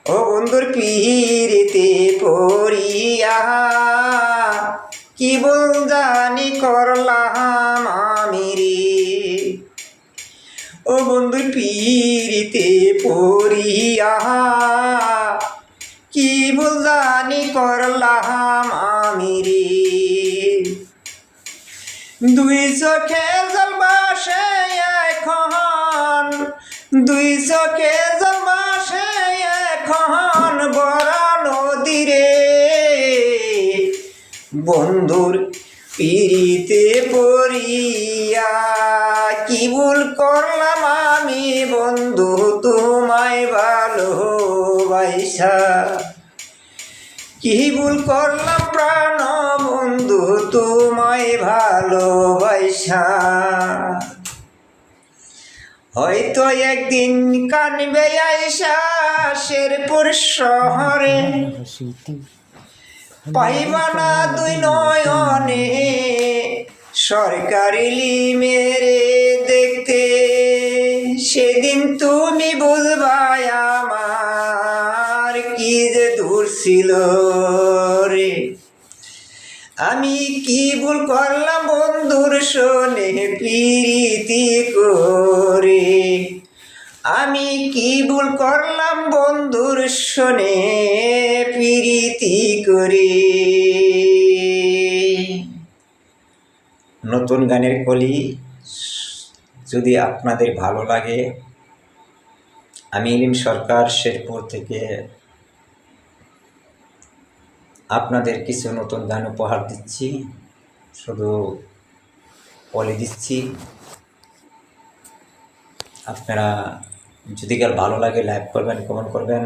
ও বন্ধুর পিরিতে পড়িয়া কি বল জানি করলাম আমি রে। ও বন্ধুর পিরিতে পড়িয়া কি বল জানি করলাম আমি রে। দুই চোখে জল বাসে এখন, দুই চোখে জল বাসে এখন বড় নদীরে। বন্ধুর পিরিতে পড়িয়া কি ভুল করলাম আমি বন্ধু তোমায় ভালোবাসা। কি ভুল করলাম প্রাণ বন্ধু তোমায় ভালোবাসা। হয়তো একদিন কানবে আইসা শেরপুর শহরে, পাইবা না দুই নয়নে সরকারি মেরে দেখতে। সেদিন তুমি বুঝবাই আমার কি যে দূর ছিল রে। আমি কি ভুল করলাম বন্ধুর শোনে প্রীতি করে। আমি কি ভুল করলাম বন্ধুর শোনে প্রীতি করে। নতুন গানের কলি যদি আপনাদের ভালো লাগে, আমি ইলিম সরকার শেরপুর থেকে আপনাদের কিছু নতুন গান উপহার দিচ্ছি, শুধু বলে দিচ্ছি। আপনারা যদি কার ভালো লাগে লাইক করবেন, কমেন্ট করবেন।